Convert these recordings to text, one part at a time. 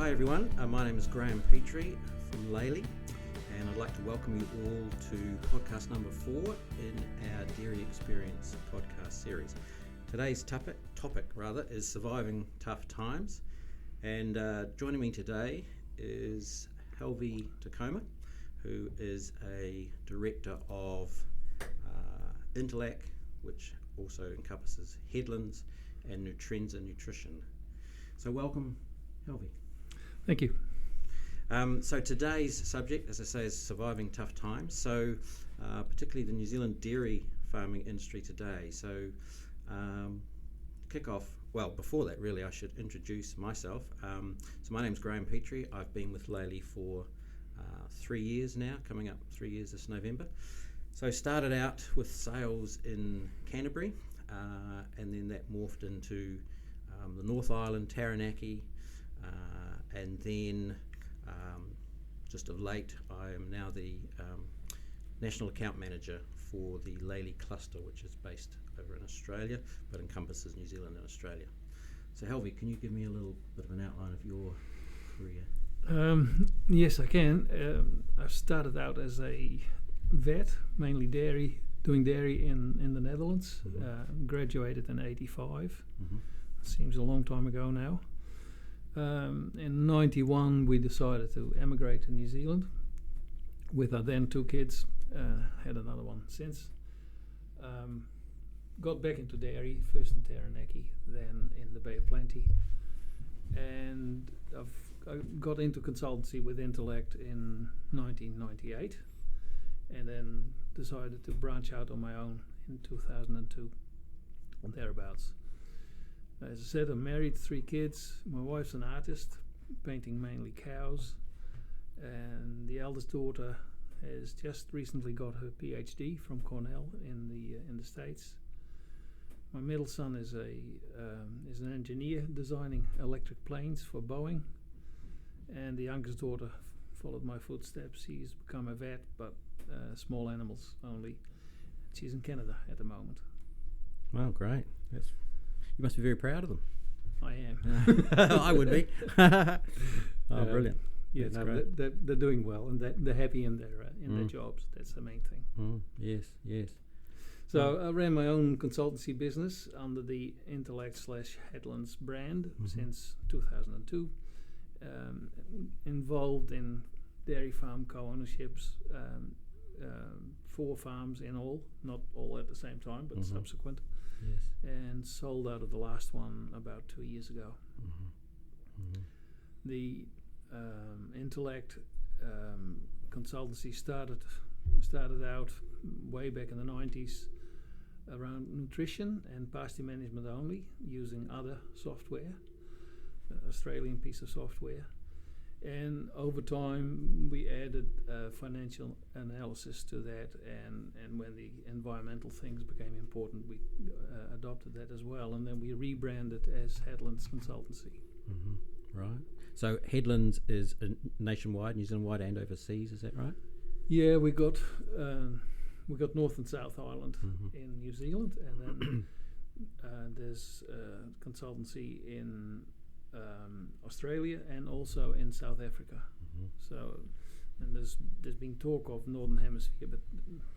Hi everyone, my name is Graham Petrie from Helwi, and I'd like to welcome you all to podcast number 4 in our Dairy Experience podcast series. Today's topic is surviving tough times, and joining me today is Helwi Tacoma, who is a director of Intellect, which also encompasses Headlands and Nutrenza Nutrition. So welcome, Helwi. Thank you. So today's subject, as I say, is surviving tough times. So particularly the New Zealand dairy farming industry today. So kick off, well, before that really I should introduce myself. So my name's Graham Petrie. I've been with Helwi for 3 years now, coming up 3 years this November. So started out with sales in Canterbury, and then that morphed into the North Island, Taranaki, and then just of late I am now the National Account Manager for the Helwi cluster, which is based over in Australia but encompasses New Zealand and Australia. So Helwi, can you give me a little bit of an outline of your career? Yes, I can. I've started out as a vet, mainly dairy, doing dairy in the Netherlands. Mm-hmm. Graduated in '85. Mm-hmm. Seems a long time ago now. In '91 we decided to emigrate to New Zealand with our then 2 kids. Had another one since. Got back into dairy, first in Taranaki, then in the Bay of Plenty. And I got into consultancy with Intellect in 1998, and then decided to branch out on my own in 2002, thereabouts. As I said, I'm married, 3 kids. My wife's an artist, painting mainly cows, and the eldest daughter has just recently got her PhD from Cornell in the States. My middle son is an engineer designing electric planes for Boeing, and the youngest daughter followed my footsteps. She's become a vet, but small animals only. She's in Canada at the moment. Wow, great. You must be very proud of them. I am. I would be. Brilliant. Yeah, That's no, great. they're doing well, and they're happy in their jobs. That's the main thing. Yes. So I ran my own consultancy business under the Intellect/Headlands brand since 2002. Involved in dairy farm co-ownerships, 4 farms in all, not all at the same time, but subsequent. Yes. And sold out of the last one about 2 years ago. The Intellect consultancy started out way back in the 90s around nutrition and pasture management only, using other software, Australian piece of software. And over time we added financial analysis to that, and when the environmental things became important, we adopted that as well, and then we rebranded as Headlands Consultancy. Right. So Headlands is nationwide, New Zealand wide and overseas, is that right? Yeah, we got North and South Island in New Zealand, and then there's consultancy in Australia and also in South Africa. So, and there's been talk of Northern Hemisphere, but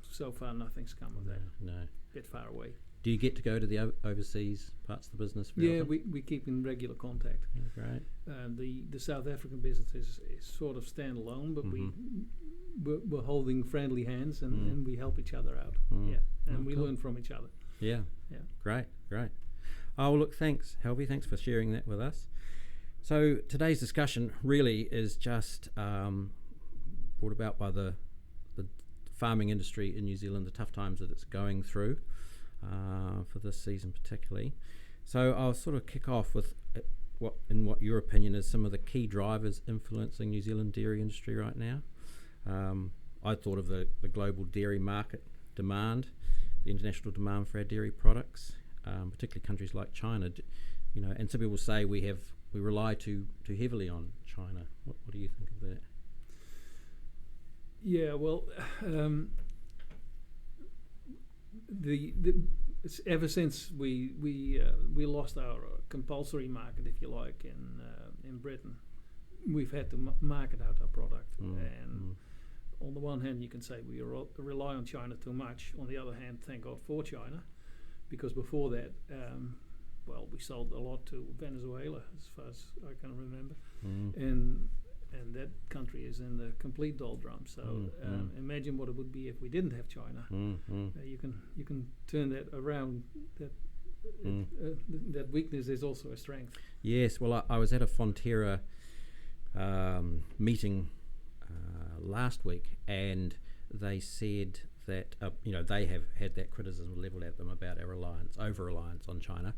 so far nothing's come of that. No. A bit far away. Do you get to go to the overseas parts of the business? Yeah, we keep in regular contact. Yeah, great. The South African business is sort of standalone, but we're holding friendly hands, and we help each other out. Yeah, and we learn from each other. Yeah. Great. Oh, well, look, thanks, Helwi. Thanks for sharing that with us. So today's discussion really is just brought about by the farming industry in New Zealand, the tough times that it's going through for this season particularly. So I'll sort of kick off with what your opinion is some of the key drivers influencing New Zealand dairy industry right now. I thought of the global dairy market demand, the international demand for our dairy products, particularly countries like China. And some people say we rely too heavily on China. What do you think of that? Yeah, well, it's ever since we lost our compulsory market, if you like, in Britain, we've had to market out our product. And on the one hand, you can say we rely on China too much. On the other hand, thank God for China, because before that, we sold a lot to Venezuela, as far as I can remember, and that country is in the complete doldrums. So imagine what it would be if we didn't have China. You can turn that around. That weakness is also a strength. Yes. Well, I was at a Fonterra meeting last week, and they said that they have had that criticism levelled at them about our over-reliance on China,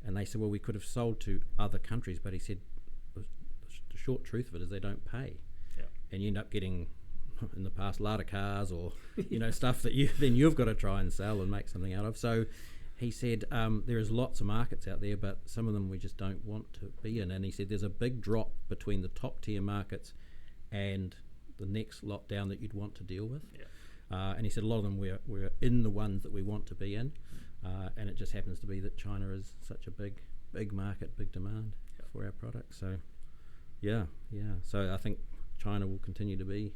and they said, well, we could have sold to other countries, but he said the short truth of it is they don't pay, and you end up getting in the past Lada cars or stuff that you've got to try and sell and make something out of. So he said there is lots of markets out there, but some of them we just don't want to be in. And he said there's a big drop between the top tier markets and the next lot down that you'd want to deal with. And he said a lot of them we're in the ones that we want to be in, and it just happens to be that China is such a big market, big demand for our products. So so I think China will continue to be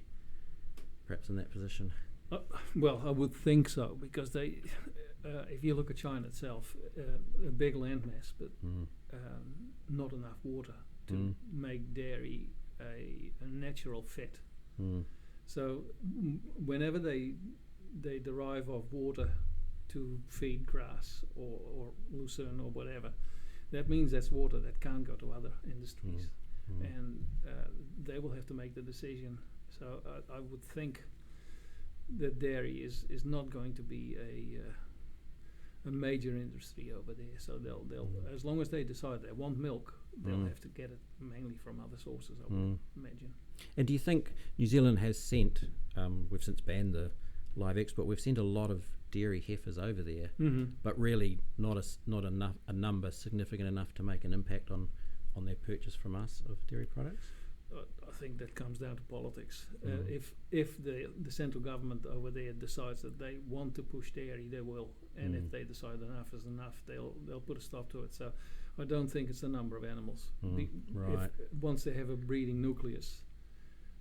perhaps in that position. Well, I would think so, because they if you look at China itself, a big landmass, but not enough water to make dairy a natural fit. So whenever they derive of water to feed grass or lucerne or whatever, that means that's water that can't go to other industries, and they will have to make the decision. So I would think that dairy is not going to be a major industry over there. So they'll as long as they decide they want milk, they'll have to get it mainly from other sources, I would imagine. And do you think New Zealand has sent, we've since banned the live export, we've sent a lot of dairy heifers over there, but really not a number significant enough to make an impact on their purchase from us of dairy products? I think that comes down to politics. If the central government over there decides that they want to push dairy, they will. And if they decide enough is enough, they'll put a stop to it. So I don't think it's the number of animals. Right. Once they have a breeding nucleus,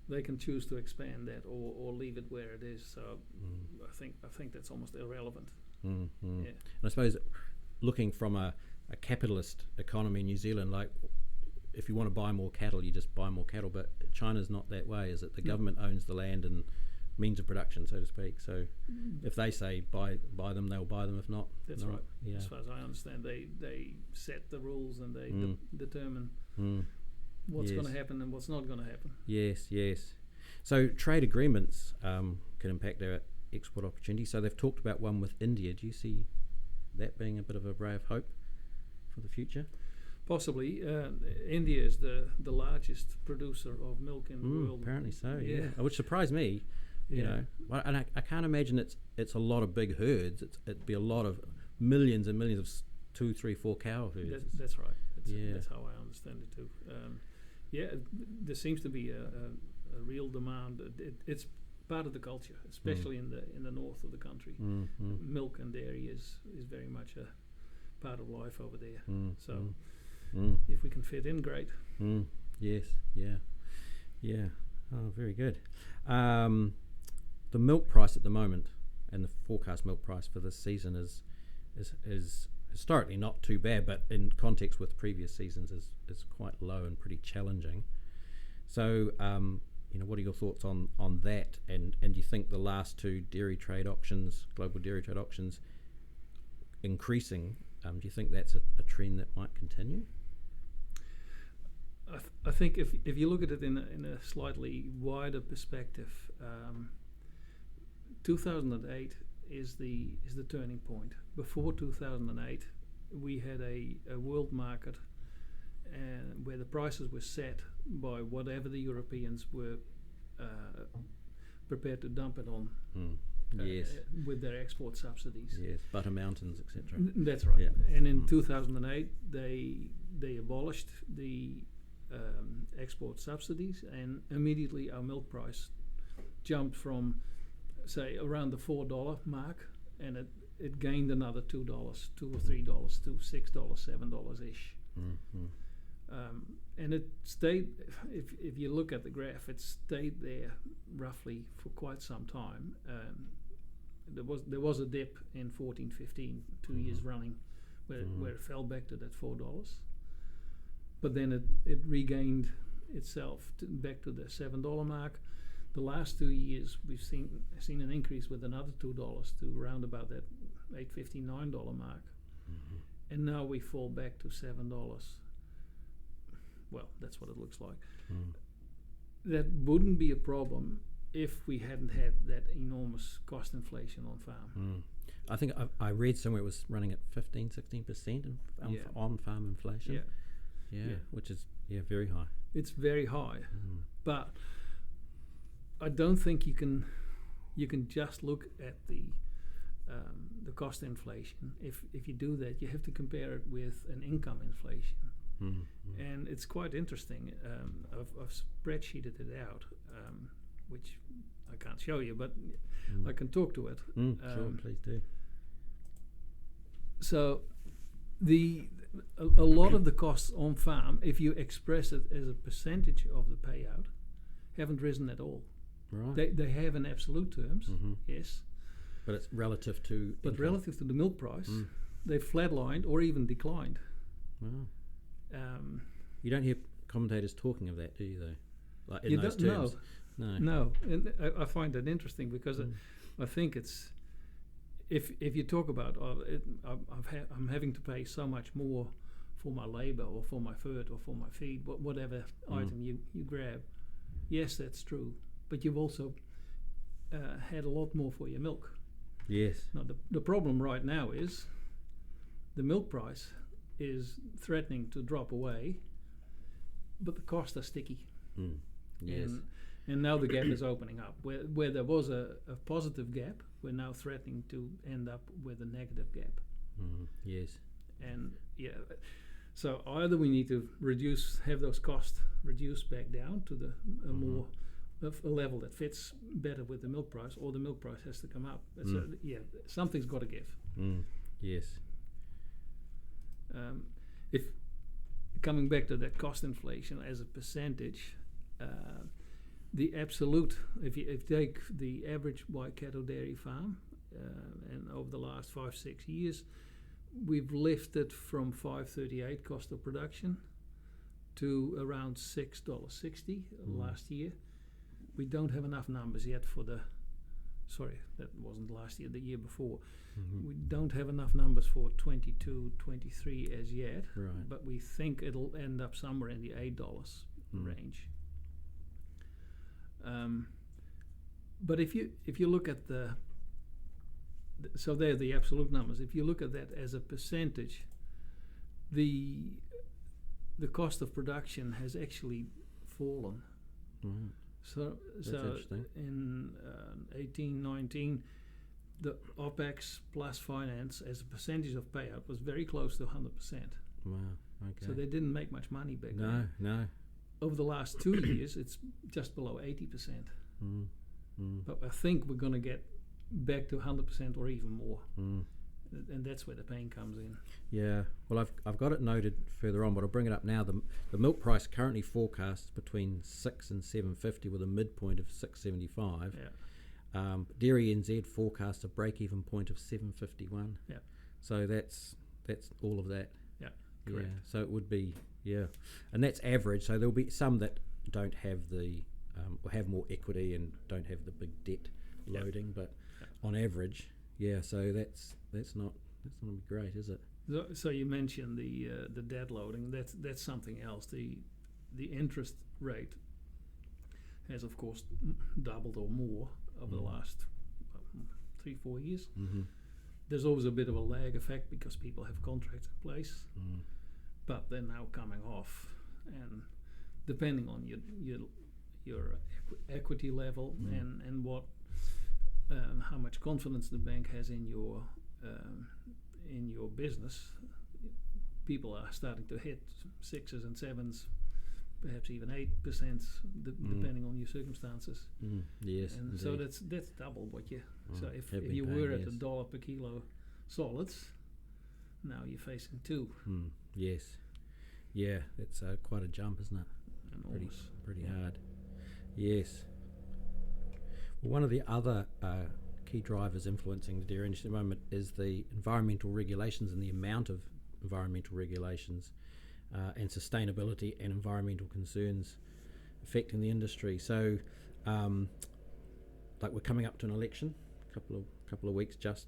they can choose to expand that or leave it where it is. So I think that's almost irrelevant. Yeah. And I suppose looking from a capitalist economy in New Zealand, like, if you want to buy more cattle, you just buy more cattle. But China's not that way, is it? The government owns the land and means of production, so to speak. So if they say buy them, they'll buy them. If not, that's right. Yeah. As far as I understand, they set the rules and they determine what's going to happen and what's not going to happen. Yes. So trade agreements can impact our export opportunities. So they've talked about one with India. Do you see that being a bit of a ray of hope for the future? Possibly. India is the largest producer of milk in the world. Apparently so, yeah. Which surprised me, you know. And I can't imagine it's a lot of big herds. It'd be a lot of millions and millions of 2, 3, 4 cow herds. That's right. That's how I understand it too. There seems to be a real demand. It's part of the culture, especially in the north of the country. Milk and dairy is very much a part of life over there. If we can fit in, great. Yes, yeah. Oh, very good. The milk price at the moment and the forecast milk price for this season is historically not too bad, but in context with previous seasons is quite low and pretty challenging. So, what are your thoughts on that? And do you think the last two global dairy trade auctions increasing, do you think that's a trend that might continue? I think if you look at it in a slightly wider perspective, 2008 is the turning point. Before 2008, we had a world market where the prices were set by whatever the Europeans were prepared to dump it on. With their export subsidies. Yes, Butter Mountains, etc. That's right. Yeah. And in 2008, they abolished the export subsidies, and immediately our milk price jumped from, say, around the $4 mark, and it gained another $2 or $3 to $6, $7 ish. And it stayed. If you look at the graph, it stayed there roughly for quite some time. There was a dip in 14-15, 2 years running, where it fell back to that $4. But then it regained itself back to the $7 mark. The last 2 years we've seen an increase with another $2 to around about that $8.50, $9 mark, and now we fall back to $7. Well, that's what it looks like. That wouldn't be a problem if we hadn't had that enormous cost inflation on farm. I think I read somewhere it was running at 15-16% on farm inflation. Yeah, which is very high. It's very high, but I don't think you can just look at the cost inflation. If you do that, you have to compare it with an income inflation. And it's quite interesting. I've spreadsheeted it out, which I can't show you, but I can talk to it. Sure, please do. So a lot of the costs on farm, if you express it as a percentage of the payout, haven't risen at all. Right. They have in absolute terms, yes. But it's relative to income. Relative to the milk price, they've flatlined or even declined. Wow. You don't hear commentators talking of that, do you, though? Like in those terms? No. And I find that interesting because I think it's if you talk about I'm having to pay so much more for my labour or for my food or for my feed, whatever item you grab. Yes, that's true. But you've also had a lot more for your milk. Yes. Now the problem right now is the milk price is threatening to drop away, but the costs are sticky. Yes. And now the gap is opening up. Where there was a positive gap, we're now threatening to end up with a negative gap. Yes. And so either we need to have those costs reduced back down to more of a level that fits better with the milk price, or the milk price has to come up. So something's got to give. Yes. If coming back to that cost inflation as a percentage, the absolute, if you take the average white cattle dairy farm, and over the last 5-6 years, we've lifted from $5.38 cost of production to around $6.60 last year. We don't have enough numbers yet for that wasn't last year, the year before. We don't have enough numbers for 22, 23 as yet, but we think it'll end up somewhere in the $8 range. But if you look at so they're the absolute numbers. If you look at that as a percentage, the cost of production has actually fallen. So in 18-19, the OPEX plus finance as a percentage of payout was very close to 100%. Wow. Okay. So they didn't make much money back then. No. Over the last 2 years, it's just below 80%. But I think we're going to get back to 100% or even more. And that's where the pain comes in. Yeah. Well, I've got it noted further on, but I'll bring it up now. The milk price currently forecasts between $6 and $7.50 with a midpoint of $6.75. Yeah. Dairy NZ forecasts a break-even point of $7.51. Yeah. So that's all of that. Yeah. Correct. Yeah. So it would be and that's average. So there'll be some that don't have or have more equity and don't have the big debt loading, but on average. Yeah, so that's not gonna be great, is it? So you mentioned the debt loading. That's something else. The interest rate has, of course, doubled or more over the last 3-4 years. There's always a bit of a lag effect because people have contracts in place, but they're now coming off, and depending on your equity level and what. How much confidence the bank has in your business, people are starting to hit 6s and 7s, perhaps even 8%, depending on your circumstances. Yes, and indeed. so that's double what you. So if you were at $1 per kilo solids, now you're facing 2. Yes, Yeah, it's quite a jump, isn't it? Enormous. Pretty hard. Yes. Well, one of the other key drivers influencing the dairy industry at the moment is the environmental regulations and the amount of environmental regulations and sustainability and environmental concerns affecting the industry. So, like we're coming up to an election, couple of weeks just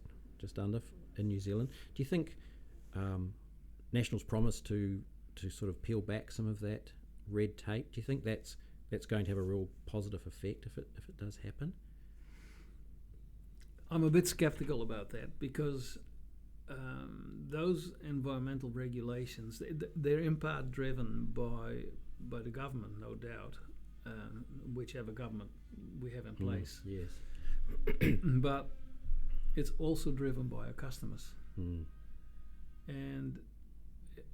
under in New Zealand. Do you think National's promise to sort of peel back some of that red tape? Do you think that's going to have a real positive effect if it does happen? I'm a bit skeptical about that because those environmental regulations, they're in part driven by the government, no doubt, whichever government we have in place. Yes. But it's also driven by our customers. And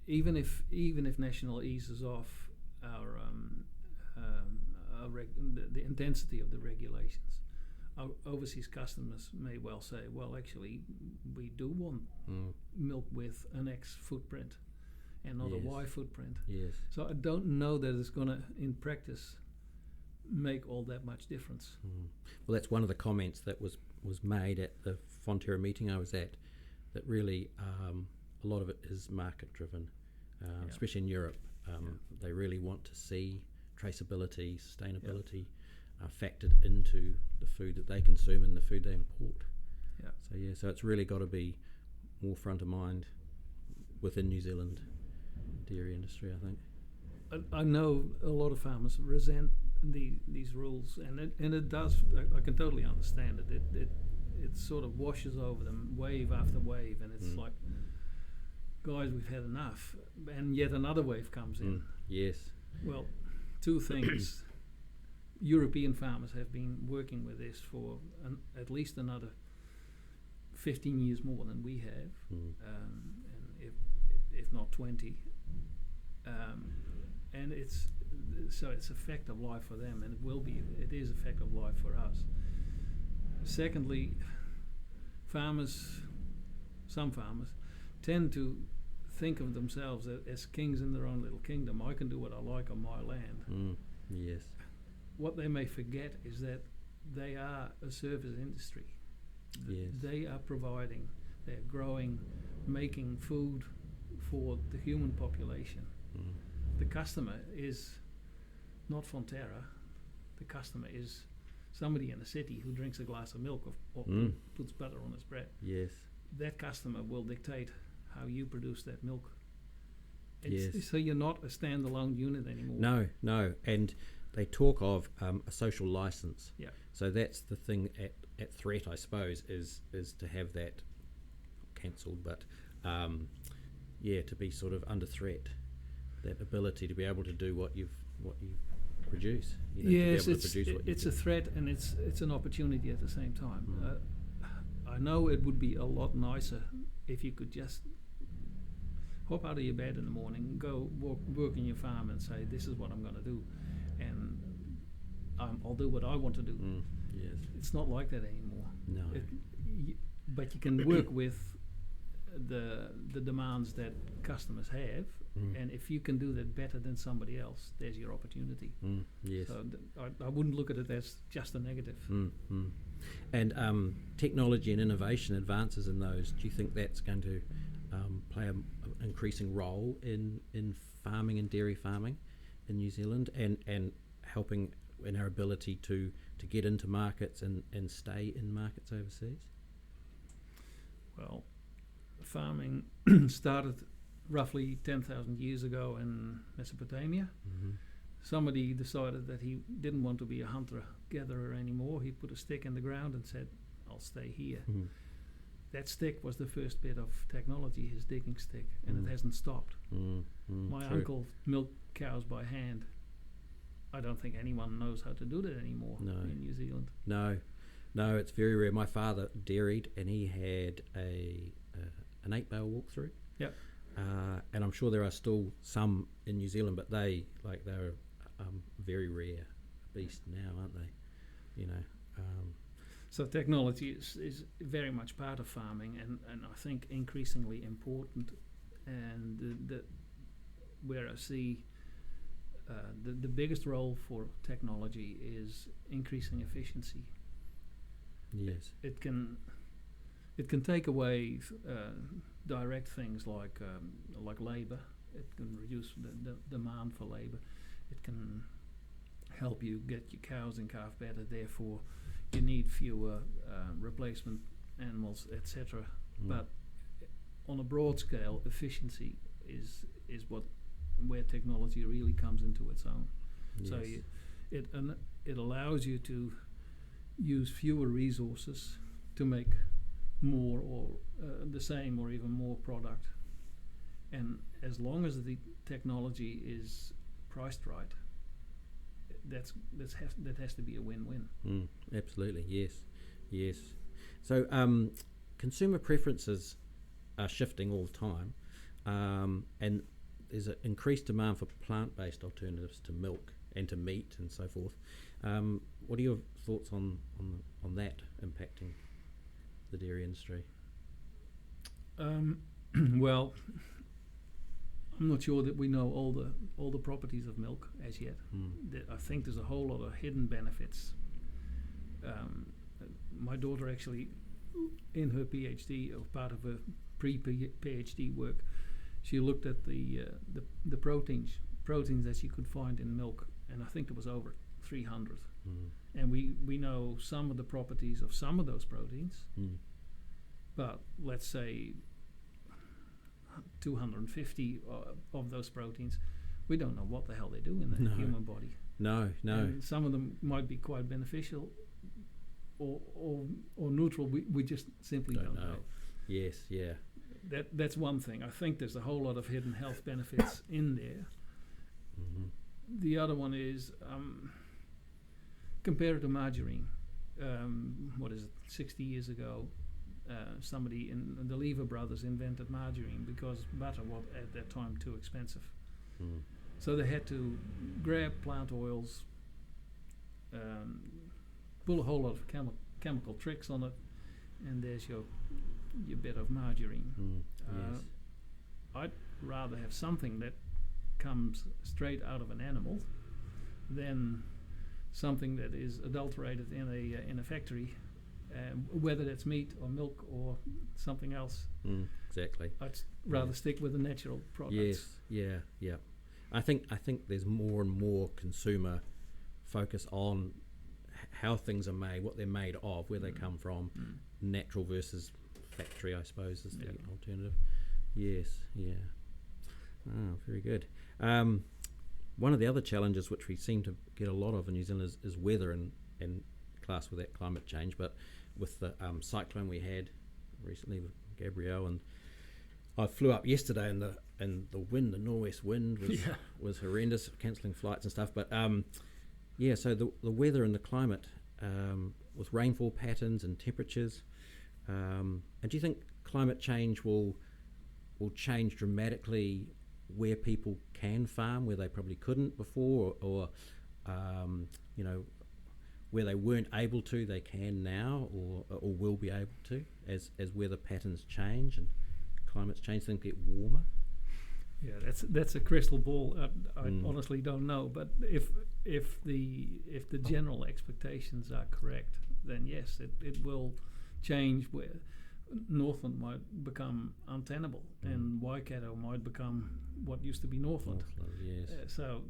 even if National eases off the intensity of the regulations, our overseas customers may well say, well, actually, we do want milk with an X footprint and not a Y footprint. Yes. So I don't know that it's going to, in practice, make all that much difference. Well, that's one of the comments that was made at the Fonterra meeting I was at, that really a lot of it is market driven, especially in Europe. They really want to see traceability, sustainability factored into the food that they consume and the food they import. So it's really got to be more front of mind within New Zealand dairy industry, I think. I know a lot of farmers resent these rules, and it does. I can totally understand it. It sort of washes over them wave after wave, and it's like, guys, we've had enough, and yet another wave comes in. Yes. Well, two things. European farmers have been working with this for at least another 15 years more than we have, and if not 20. And it's a fact of life for them, and it is a fact of life for us. Secondly, some farmers tend to think of themselves as kings in their own little kingdom. I can do what I like on my land. Yes. What they may forget is that they are a service industry. Yes. They are providing, they're growing, making food for the human population. The customer is not Fonterra. The customer is somebody in the city who drinks a glass of milk or puts butter on his bread. Yes. That customer will dictate how you produce that milk. Yes. So you're not a standalone unit anymore. No. And they talk of a social license. Yeah. So that's the thing at threat, I suppose, is to have that cancelled, but to be sort of under threat. That ability to be able to do what you produce. Yes, it's a threat and it's an opportunity at the same time. I know it would be a lot nicer if you could just hop out of your bed in the morning, go work in your farm and say, this is what I'm going to do, and I'll do what I want to do. Yes. It's not like that anymore. No. But you can work with the demands that customers have, and if you can do that better than somebody else, there's your opportunity. Yes. So I wouldn't look at it as just a negative. And technology and innovation advances in those, do you think that's going to play an increasing role in farming and dairy farming in New Zealand, and helping in our ability to get into markets and stay in markets overseas? Well, farming started roughly 10,000 years ago in Mesopotamia. Somebody decided that he didn't want to be a hunter-gatherer anymore. He put a stick in the ground and said, I'll stay here. That stick was the first bit of technology, his digging stick, and it hasn't stopped. My uncle milked cows by hand. I don't think anyone knows how to do that anymore in New Zealand. No, it's very rare. My father dairied, and he had an 8-bale walkthrough. Yep. And I'm sure there are still some in New Zealand, but they're very rare beast now, aren't they? So technology is very much part of farming, and I think increasingly important. And where I see the biggest role for technology is increasing efficiency. Yes. It can take away direct things like labour. It can reduce the demand for labour. It can help you get your cows in calf better. Therefore, you need fewer replacement animals, etc. But on a broad scale, efficiency is where technology really comes into its own. Yes. So it allows you to use fewer resources to make more or the same or even more product. And as long as the technology is priced right, that has to be a win-win. Absolutely, yes. So consumer preferences are shifting all the time, and there's an increased demand for plant-based alternatives to milk and to meat and so forth. What are your thoughts on that impacting the dairy industry? Well, I'm not sure that we know all the properties of milk as yet. I think there's a whole lot of hidden benefits. My daughter actually, in her PhD, or part of her pre-PhD work, she looked at the proteins that she could find in milk, and I think there was over 300. And we know some of the properties of some of those proteins, but let's say 250 of those proteins, we don't know what the hell they do in the human body. No. And some of them might be quite beneficial or neutral. We just simply don't know. Yes, yeah. That's one thing. I think there's a whole lot of hidden health benefits in there. The other one is compared to margarine. 60 years ago, somebody in the Lever brothers invented margarine because butter was at that time too expensive. So they had to grab plant oils, pull a whole lot of chemical tricks on it, and there's your bit of margarine. Yes. I'd rather have something that comes straight out of an animal than something that is adulterated in a factory, whether that's meat or milk or something else. Exactly. I'd rather stick with the natural products. Yes, yeah. I think there's more and more consumer focus on how things are made, what they're made of, where they come from, natural versus factory, I suppose, is the alternative. Yes, yeah. Oh, very good. One of the other challenges which we seem to get a lot of in New Zealand is weather and class with that climate change, but with the cyclone we had recently with Gabrielle, and I flew up yesterday and the wind, the northwest wind was horrendous, cancelling flights and stuff, but so the weather and the climate with rainfall patterns and temperatures, and do you think climate change will change dramatically where people can farm, where they probably couldn't before, or where they weren't able to, they can now, or will be able to, as weather patterns change and climates change, things get warmer? Yeah, that's a crystal ball. I honestly don't know, but if the general expectations are correct, then yes, it will change. Where Northland might become untenable, and Waikato might become what used to be Northland. Yes. So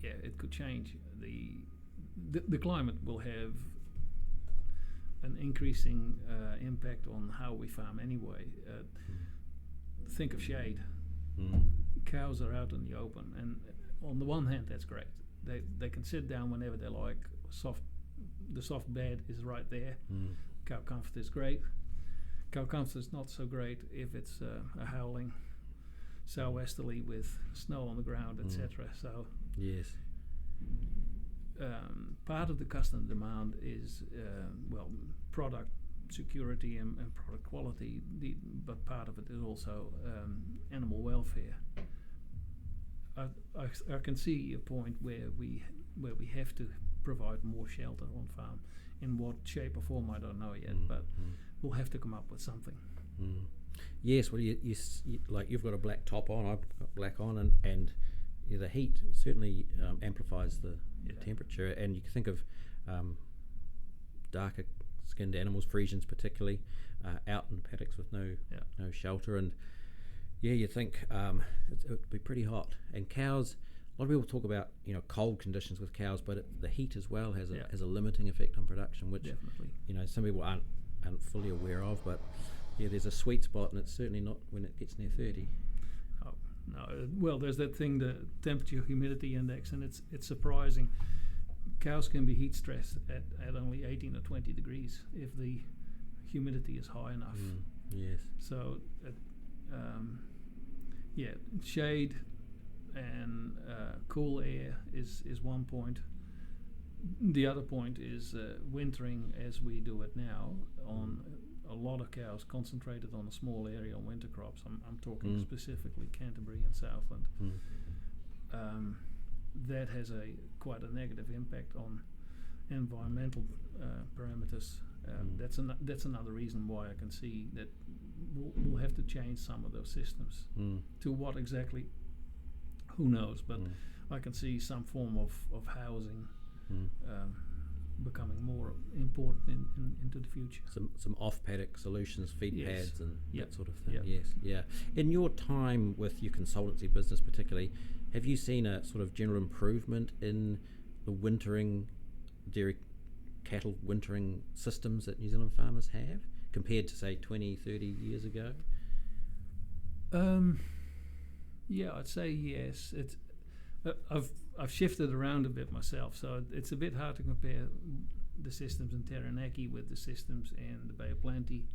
yeah, it could change. The climate will have an increasing impact on how we farm anyway. Think of shade. Cows are out in the open, and on the one hand that's great. They can sit down whenever they like. The soft bed is right there. Cow comfort is great. Cow comfort is not so great if it's a howling southwesterly with snow on the ground, etc. So yes, part of the customer demand is product security and product quality, but part of it is also animal welfare. I can see a point where we have to provide more shelter on farm. In what shape or form I don't know yet, but we'll have to come up with something. Yes, well, like you've got a black top on, I've got black on, and the heat certainly amplifies the temperature. And you can think of darker skinned animals, Frisians particularly, out in paddocks with no shelter, and you think it would be pretty hot. And cows, a lot of people talk about cold conditions with cows, but the heat as well has a limiting effect on production, which Definitely. Some people aren't fully aware of, but there's a sweet spot, and it's certainly not when it gets near 30. Oh, no. Well, there's that thing, the temperature humidity index, and it's surprising. Cows can be heat stressed at only 18 or 20 degrees if the humidity is high enough. Yes. So, shade and cool air is one point. The other point is wintering as we do it now on a lot of cows concentrated on a small area on winter crops. I'm talking specifically Canterbury and Southland. That has quite a negative impact on environmental parameters. That's another reason why I can see that we'll have to change some of those systems. To what exactly, who knows, but I can see some form of housing becoming more important into the future. Some off-paddock solutions, feed pads and that sort of thing. Yep. Yes, yeah. In your time with your consultancy business particularly, have you seen a sort of general improvement in the wintering, dairy cattle wintering systems that New Zealand farmers have compared to, say, 20, 30 years ago? I'd say yes. It's I've shifted around a bit myself, so it's a bit hard to compare the systems in Taranaki with the systems in the Bay of Plenty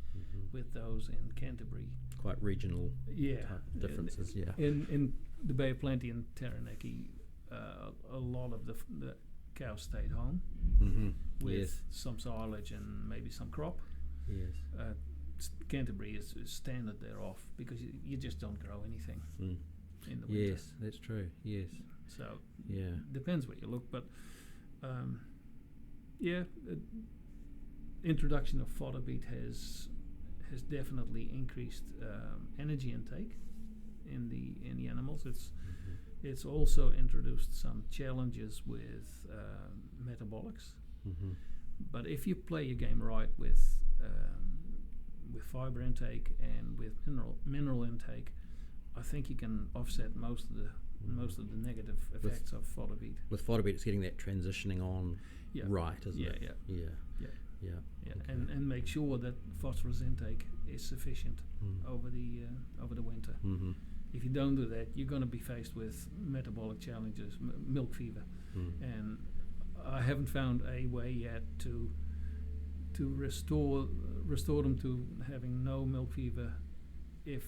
with those in Canterbury. Quite regional type differences, In the Bay of Plenty and Taranaki, a lot of the cows stayed home with some silage and maybe some crop. Yes. Canterbury is standard thereof because you just don't grow anything in the winter. Yes, that's true. Yes. So depends where you look, but introduction of fodder beet has definitely increased energy intake in the animals. It's also introduced some challenges with metabolics. But if you play your game right with fiber intake and with mineral intake, I think you can offset most of the negative effects of fodder beet. With fodder beet, it's getting that transitioning on right, isn't it? Yeah. Okay. And make sure that phosphorus intake is sufficient over the winter. If you don't do that, you're going to be faced with metabolic challenges, milk fever, and I haven't found a way yet to restore them to having no milk fever if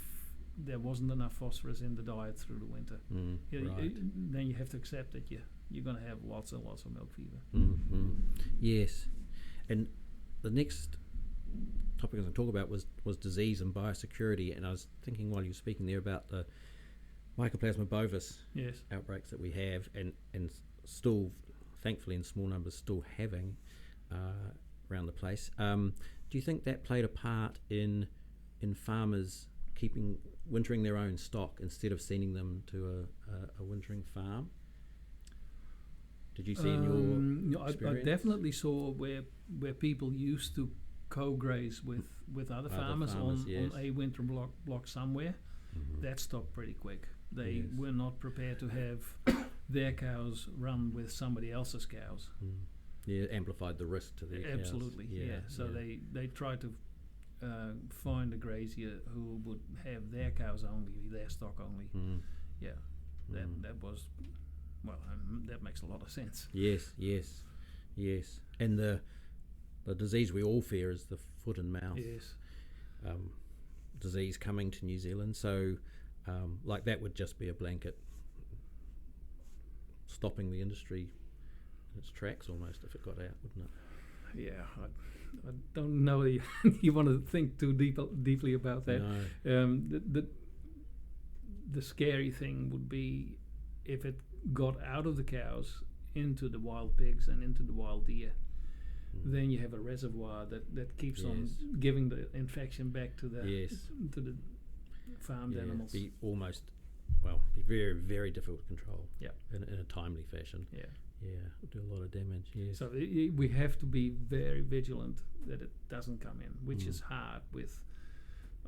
there wasn't enough phosphorus in the diet through the winter. Then you have to accept that you're going to have lots and lots of milk fever. Yes, and the next topic I was going to talk about was disease and biosecurity, and I was thinking while you were speaking there about the Mycoplasma bovis outbreaks that we have, and still, thankfully in small numbers, still having around the place. Do you think that played a part in farmers wintering their own stock instead of sending them to a wintering farm? Did you see in your experience? I definitely saw where people used to co-graze with other farmers on a winter block somewhere. That stopped pretty quick. They were not prepared to have their cows run with somebody else's cows. Amplified the risk to their cows. Absolutely, So they tried to find a grazier who would have their cows only, their stock only. That was, that makes a lot of sense. Yes. And the disease we all fear is the foot and mouth disease coming to New Zealand. So, that would just be a blanket stopping the industry in its tracks almost if it got out, wouldn't it? Yeah, I don't know. You want to think too deeply about that. No. The scary thing would be if it got out of the cows into the wild pigs and into the wild deer. then you have a reservoir that keeps on giving the infection back to the farmed animals. Be very, very difficult to control. In a timely fashion. Do a lot of damage. Yes. So we have to be very vigilant that it doesn't come in, which is hard with,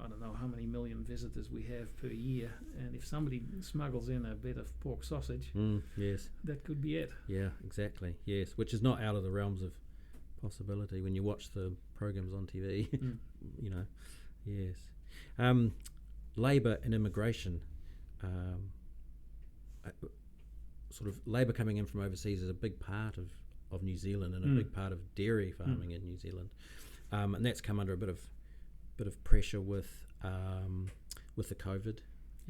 I don't know how many million visitors we have per year, and if somebody smuggles in a bit of pork sausage, that could be it. Yeah, exactly. Yes, which is not out of the realms of possibility when you watch the programs on TV. You know, yes. Labour and immigration. Sort of labour coming in from overseas is a big part of New Zealand and a big part of dairy farming in New Zealand, and that's come under a bit of pressure with the COVID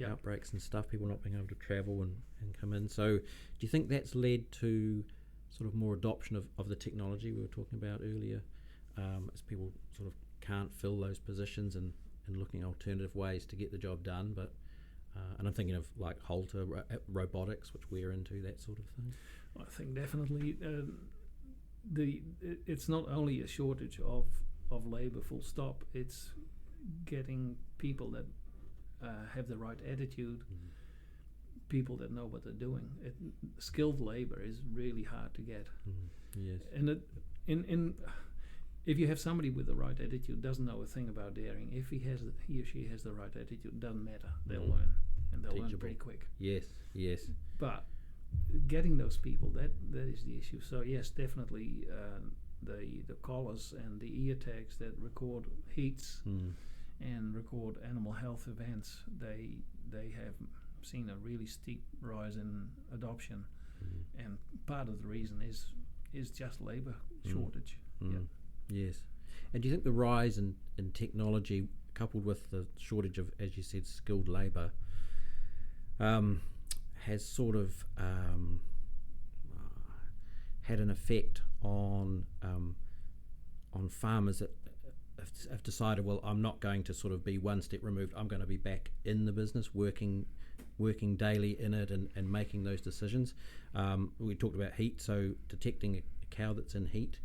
outbreaks and stuff. People not being able to travel and come in. So, do you think that's led to sort of more adoption of the technology we were talking about earlier, as people sort of can't fill those positions and looking at alternative ways to get the job done, but and I'm thinking of like halter robotics, which we're into, that sort of thing. I think definitely it's not only a shortage of labour, full stop. It's getting people that have the right attitude, people that know what they're doing. Skilled labour is really hard to get. Yes. And if you have somebody with the right attitude, doesn't know a thing about dairying, if he or she has the right attitude, doesn't matter. They'll learn, and they'll learn pretty quick. Yes. But getting those people, that is the issue. So yes, definitely the collars and the ear tags that record heats and record animal health events, they have seen a really steep rise in adoption, and part of the reason is just labour shortage. Yes. And do you think the rise in technology, coupled with the shortage of, as you said, skilled labour, has sort of had an effect on farmers that have decided, well, I'm not going to sort of be one step removed. I'm going to be back in the business, working daily in it and making those decisions. We talked about heat, so detecting a cow that's in heat.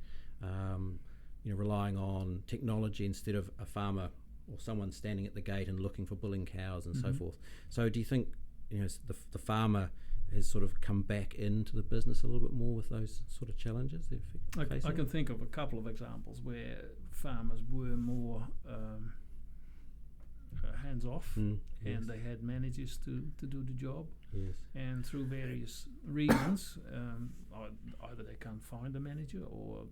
Relying on technology instead of a farmer or someone standing at the gate and looking for bulling cows and so forth. So do you think the farmer has sort of come back into the business a little bit more with those sort of challenges? I can think of a couple of examples where farmers were more hands-off and they had managers to do the job. Yes. And through various reasons, either they can't find a manager or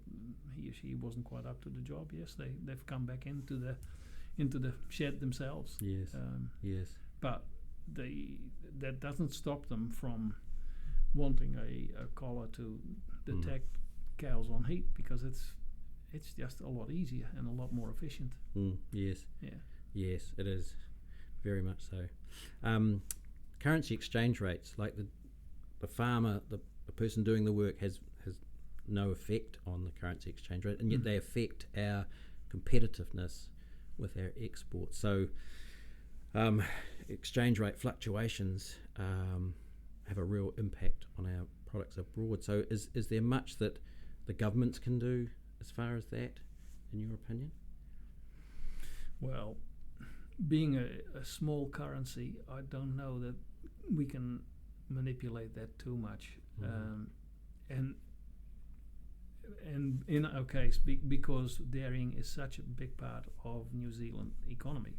he or she wasn't quite up to the job. Yes, they've come back into the shed themselves. Yes. Yes. But that doesn't stop them from wanting a collar to detect cows on heat, because it's just a lot easier and a lot more efficient. Yes. Yeah. Yes, it is. Very much so. Currency exchange rates, like the farmer, the person doing the work has no effect on the currency exchange rate, and yet they affect our competitiveness with our exports. So exchange rate fluctuations have a real impact on our products abroad. So is there much that the governments can do as far as that, in your opinion? Well, being a small currency, I don't know that we can manipulate that too much. And in our case, because dairying is such a big part of New Zealand economy,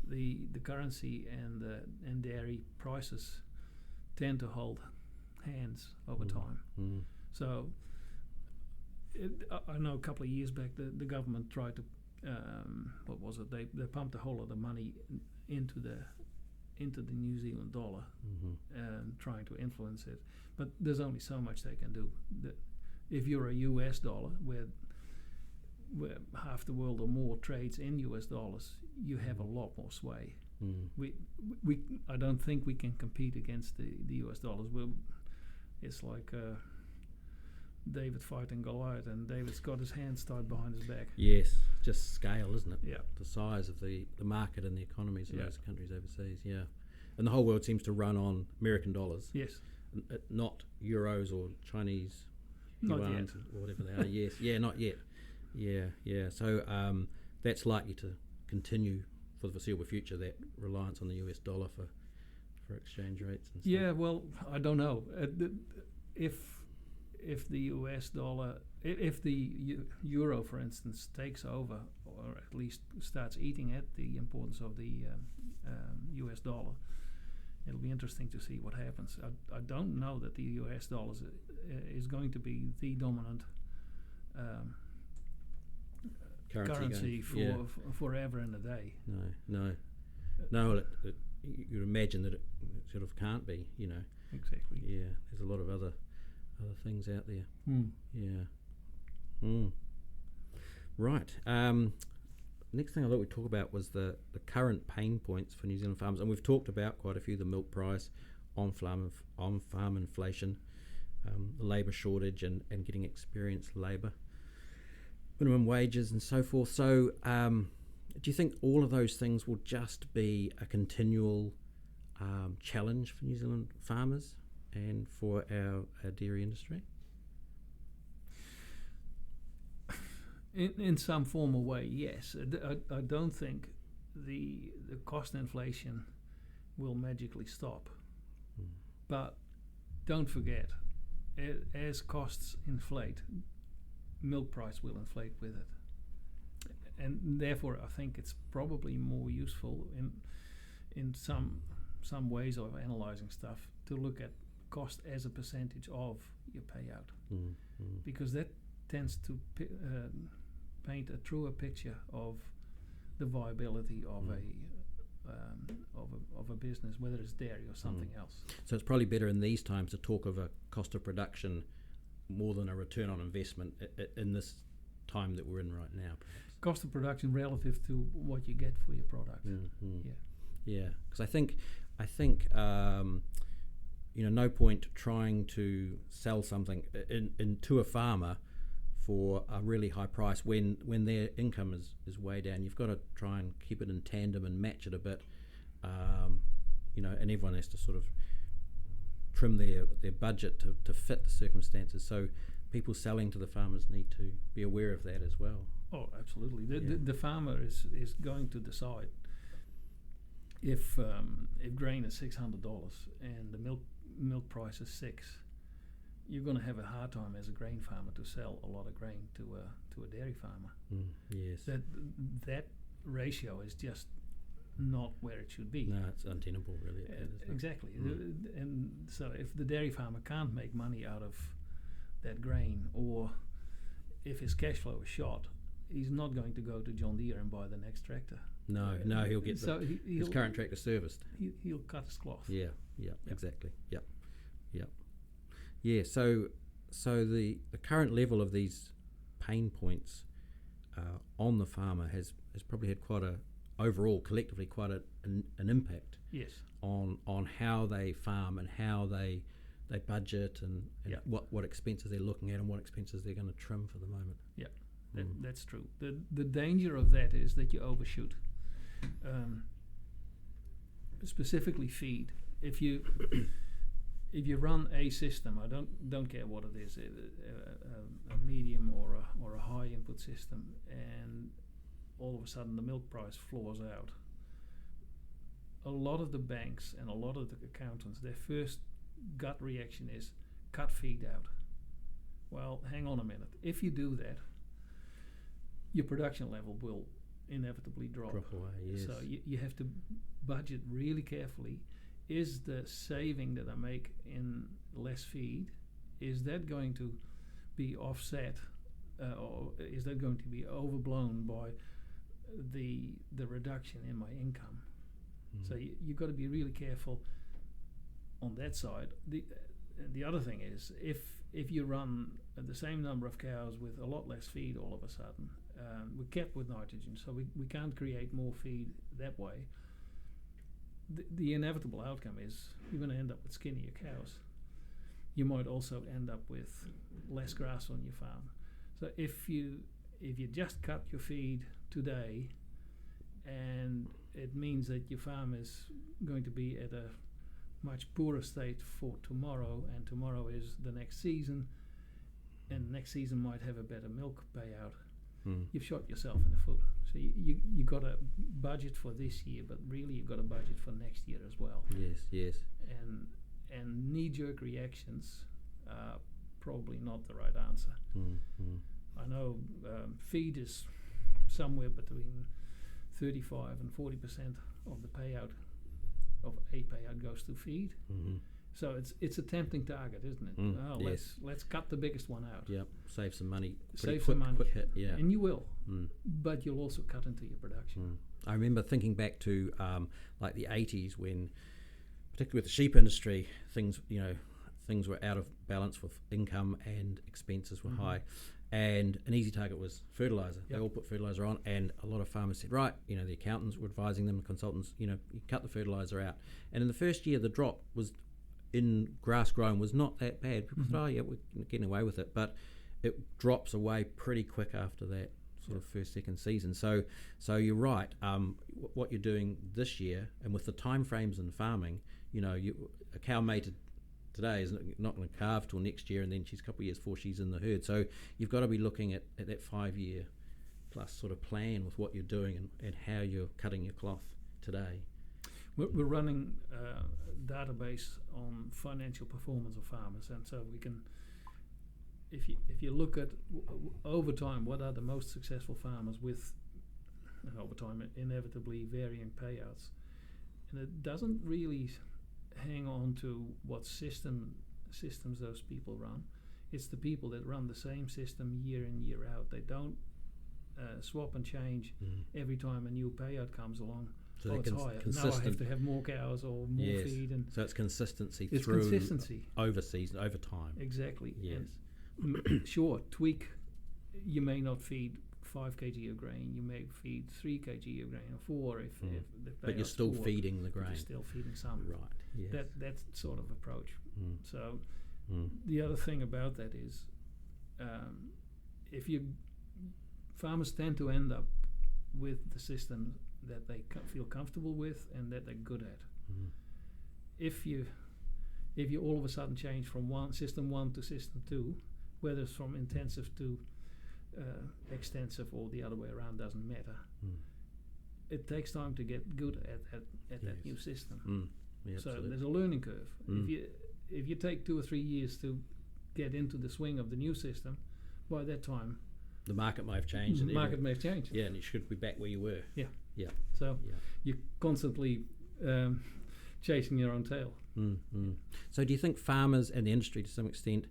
the currency and dairy prices tend to hold hands over time. So I know a couple of years back the government tried to what was it? They pumped a whole lot of money into the New Zealand dollar, trying to influence it. But there's only so much they can do. If you're a US dollar, where half the world or more trades in US dollars, you have a lot more sway. I don't think we can compete against the US dollars. It's like David fighting Goliath, and David's got his hands tied behind his back. Yes, just scale, isn't it? Yeah. The size of the market and the economies of those countries overseas, yeah. And the whole world seems to run on American dollars. Yes. Not euros or Chinese Not yuan, yet. or whatever they are. Yes, yeah, not yet. Yeah. So that's likely to continue for the foreseeable future. That reliance on the US dollar for exchange rates and stuff. Yeah, well, I don't know. If the US dollar, if the euro, for instance, takes over, or at least starts eating at the importance of the US dollar, it'll be interesting to see what happens. I don't know that the US dollar is going to be the dominant currency for forever and a day. No. You'd imagine that it sort of can't be. Exactly. Yeah, there's a lot of other things out there. Yeah. Right. Next thing I thought we'd talk about was the current pain points for New Zealand farmers, and we've talked about quite a few: the milk price, on-farm inflation, the labour shortage, and getting experienced labour, minimum wages, and so forth. So, do you think all of those things will just be a continual challenge for New Zealand farmers and for our dairy industry? In some formal way, yes. I don't think the cost inflation will magically stop. But don't forget, as costs inflate, milk price will inflate with it. And therefore, I think it's probably more useful in some ways of analysing stuff to look at cost as a percentage of your payout, because that tends to paint a truer picture of the viability of a business, whether it's dairy or something else. So it's probably better in these times to talk of a cost of production more than a return on investment in this time that we're in right now, perhaps. Cost of production relative to what you get for your product. Yeah, because I think no point trying to sell something to a farmer for a really high price when their income is way down. You've got to try and keep it in tandem and match it a bit, and everyone has to sort of trim their budget to fit the circumstances. So people selling to the farmers need to be aware of that as well. Oh, absolutely. The farmer is going to decide if grain is $600 and the milk price is $6. You're going to have a hard time as a grain farmer to sell a lot of grain to a dairy farmer. Yes. That ratio is just not where it should be. No, it's untenable, really. Exactly. And so if the dairy farmer can't make money out of that grain, or if his cash flow is shot, he's not going to go to John Deere and buy the next tractor. No, he'll get his current tractor serviced. He'll cut his cloth. Yeah, exactly. Yep. Yeah, so the current level of these pain points on the farmer has probably had quite collectively quite an impact. Yes. On how they farm and how they budget and what expenses they're looking at and what expenses they're going to trim for the moment. Yeah, that's true. The danger of that is that you overshoot. Specifically feed. If you run a system, I don't care what it is, a medium or a high input system, and all of a sudden the milk price floors out. A lot of the banks and a lot of the accountants, their first gut reaction is cut feed out. Well, hang on a minute. If you do that, your production level will inevitably drop away. Yes. So you have to budget really carefully. Is the saving that I make in less feed, is that going to be offset, or is that going to be overblown by the reduction in my income? So you've got to be really careful on that side. The other thing is, if you run the same number of cows with a lot less feed all of a sudden, we're capped with nitrogen, so we can't create more feed that way. The inevitable outcome is you're going to end up with skinnier cows. You might also end up with less grass on your farm. So if you just cut your feed today, and it means that your farm is going to be at a much poorer state for tomorrow, and tomorrow is the next season, and next season might have a better milk payout, Mm. you've shot yourself in the foot. So you got a budget for this year, but really you've got a budget for next year as well. Yes. And knee-jerk reactions are probably not the right answer. I know feed is somewhere between 35 and 40% of the payout of a payout goes to feed. Mm-hmm. So it's a tempting target, isn't it? Yes. Let's cut the biggest one out. Yep. Save some money. Save some money. Quick hit. Yeah. And you will, but you'll also cut into your production. I remember thinking back to like the 80s when, particularly with the sheep industry, things were out of balance with income and expenses were high. And an easy target was fertilizer. They all put fertilizer on, and a lot of farmers said, right, the accountants were advising them, the consultants, you cut the fertilizer out. And in the first year, the drop was in grass grown was not that bad. People thought, oh yeah, we're getting away with it, but it drops away pretty quick after that sort of first, second season. So you're right. What you're doing this year, and with the time frames in farming, a cow mated today is not going to calve till next year, and then she's a couple of years before she's in the herd. So you've got to be looking at that 5-year plus sort of plan with what you're doing and how you're cutting your cloth today. We're running a database on financial performance of farmers, and so we can, if you look at over time, what are the most successful farmers with, over time, inevitably varying payouts, and it doesn't really hang on to what systems those people run. It's the people that run the same system year in, year out. They don't swap and change every time a new payout comes along. So it's higher. Now I have to have more cows or more feed. And so it's consistency it's through consistency. Over season, over time. Exactly. Yes. Sure, tweak. You may not feed 5 kg of grain. You may feed 3 kg of grain or 4 if the but you're still 4, feeding the grain. You're still feeding some. Right. Yes. That sort of approach. So the other thing about that is, farmers tend to end up with the system that they feel comfortable with and that they're good at. If you all of a sudden change from system 1 to system 2, whether it's from intensive to extensive or the other way around, doesn't matter. It takes time to get good at that new system. Yeah, so absolutely. there's a learning curve. If you take 2 or 3 years to get into the swing of the new system, by that time the market may have changed. The market may have changed. Yeah, and you should be back where you were. Yeah. Yeah. So you're constantly chasing your own tail. So do you think farmers and the industry, to some extent,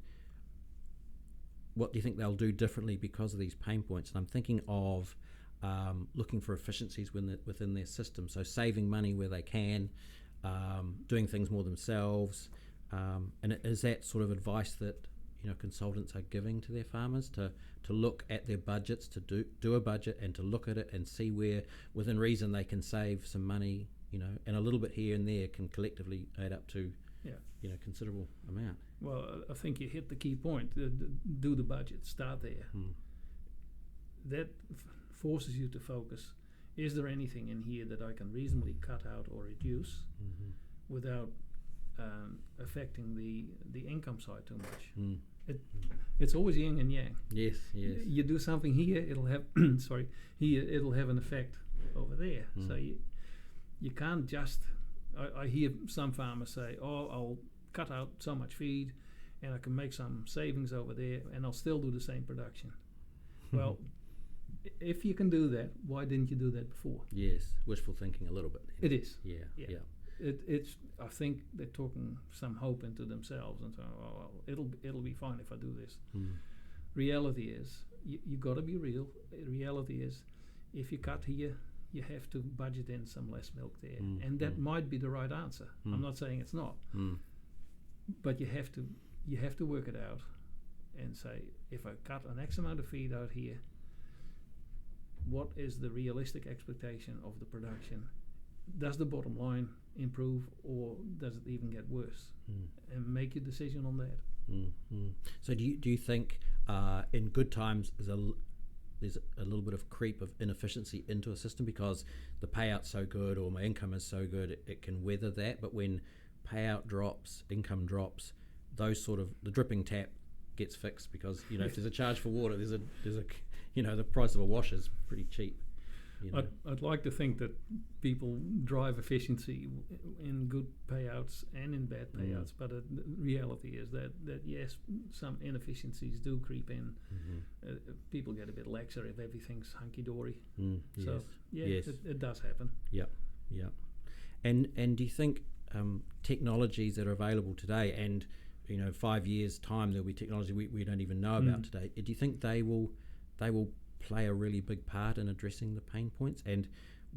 what do you think they'll do differently because of these pain points? And I'm thinking of looking for efficiencies within their system. So saving money where they can, doing things more themselves. And is that sort of advice that consultants are giving to their farmers to look at their budgets, to do a budget and to look at it and see where within reason they can save some money, and a little bit here and there can collectively add up to considerable amount. Well, I think you hit the key point. Do the budget, start there. That forces you to focus. Is there anything in here that I can reasonably cut out or reduce without affecting the income side too much? It's always yin and yang. Yes. You do something here, it'll have it'll have an effect over there. So you can't just. I hear some farmers say, "Oh, I'll cut out so much feed, and I can make some savings over there, and I'll still do the same production." Well, if you can do that, why didn't you do that before? Yes, wishful thinking a little bit. It is. Yeah. It's. I think they're talking some hope into themselves and saying, "Oh, well, it'll be fine if I do this." Reality is, you got to be real. Reality is, if you cut here, you have to budget in some less milk there, and that might be the right answer. I'm not saying it's not, but you have to work it out and say, if I cut an X amount of feed out here, what is the realistic expectation of the production? Does the bottom line improve, or does it even get worse? And make your decision on that. So do you think in good times there's a little bit of creep of inefficiency into a system because the payout's so good or my income is so good it can weather that, but when payout drops, income drops, those sort of the dripping tap gets fixed, because if there's a charge for water, there's a the price of a wash is pretty cheap. I'd like to think that people drive efficiency in good payouts and in bad payouts, but the reality is that yes, some inefficiencies do creep in. People get a bit laxer if everything's hunky-dory. So yes. It does happen. Yeah. And do you think technologies that are available today, and 5 years time there'll be technology we don't even know about today, do you think they will play a really big part in addressing the pain points? And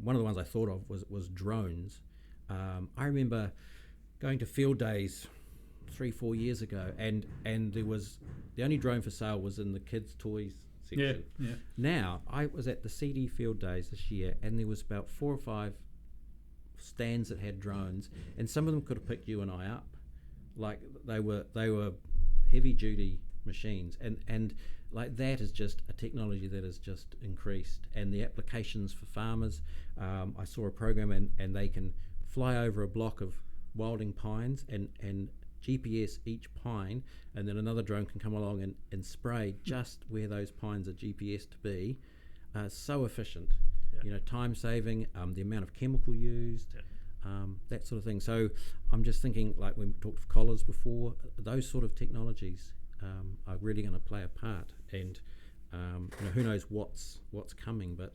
one of the ones I thought of was drones. I remember going to field days 3-4 years ago, and there was the only drone for sale was in the kids' toys section. Yeah. Now I was at the CD field days this year, and there was about 4 or 5 stands that had drones, and some of them could have picked you and I up. Like they were heavy duty machines, and like that is just a technology that has just increased, and the applications for farmers. I saw a program, and they can fly over a block of wilding pines and GPS each pine, and then another drone can come along and spray just where those pines are GPS to be. So efficient, time saving, the amount of chemical used, that sort of thing. So I'm just thinking, like when we talked of collars before, those sort of technologies are really going to play a part, and who knows what's coming. But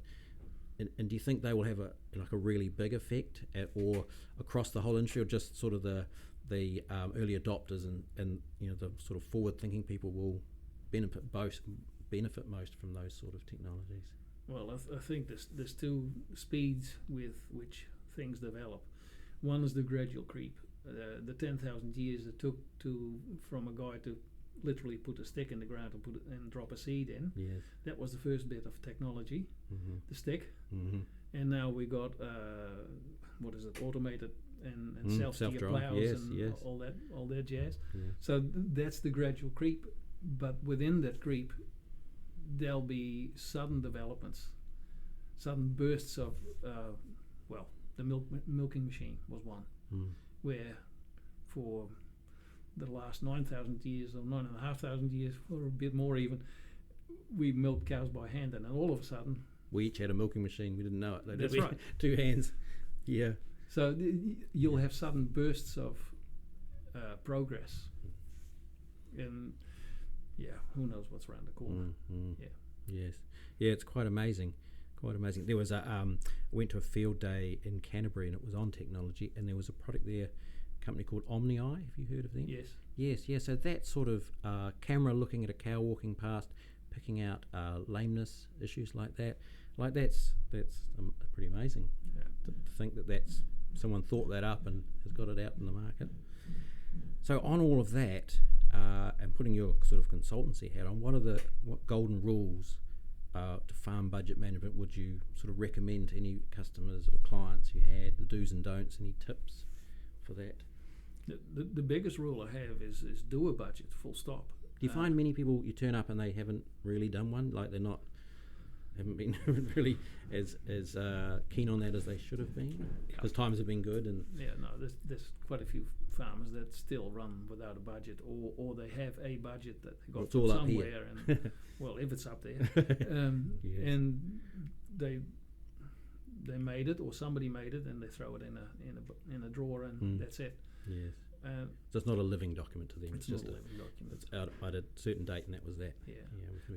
and do you think they will have a really big effect or across the whole industry, or just sort of the early adopters and the sort of forward-thinking people will benefit most from those sort of technologies? Well, I think there's two speeds with which things develop. One is the gradual creep. The 10,000 years it took from a guy to literally put a stick in the ground and drop a seed in. Yes. That was the first bit of technology, the stick. And now we got automated and self-steer plows and all that jazz. Yeah. So that's the gradual creep. But within that creep, there'll be sudden developments, sudden bursts of the milking machine was one, where for the last 9,000 years or 9,500 years, or a bit more even, we milked cows by hand, and then all of a sudden we each had a milking machine. We didn't know it. That's right. 2 hands. Yeah. So you'll have sudden bursts of progress, and who knows what's around the corner. Yes. Yeah, it's quite amazing. There was I went to a field day in Canterbury, and it was on technology, and there was a product there, a company called OmniEye. Have you heard of them? Yes. So that sort of camera looking at a cow walking past, picking out lameness issues like that's pretty amazing. To think that someone thought that up and has got it out in the market. So on all of that, and putting your sort of consultancy hat on, what golden rules to farm budget management would you sort of recommend to any customers or clients you had, the do's and don'ts, any tips for that? The biggest rule I have is do a budget, full stop. Do you find many people, you turn up and they haven't really done one, like haven't been really as keen on that as they should have been, because times have been good? And there's quite a few farmers that still run without a budget, or they have a budget that they got from somewhere, and well, if it's up there, and they made it, or somebody made it, and they throw it in a drawer, and that's it. Yes. So it's not a living document to them. It's just not a living document. It's out at a certain date, and that was that. Yeah.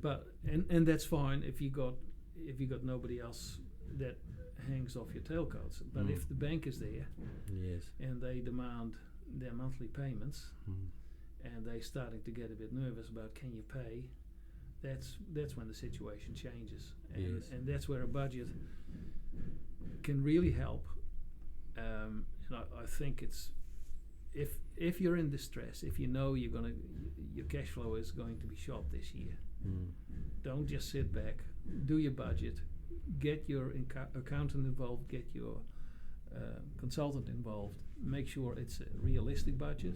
But and that's fine if you got nobody else that hangs off your tailcoats. But if the bank is there, and they demand their monthly payments, and they starting to get a bit nervous about can you pay, that's when the situation changes, and that's where a budget can really help. And I think it's if you're in distress, if you know your cash flow is going to be shot this year, don't just sit back. Do your budget. Get your accountant involved. Get your consultant involved. Make sure it's a realistic budget.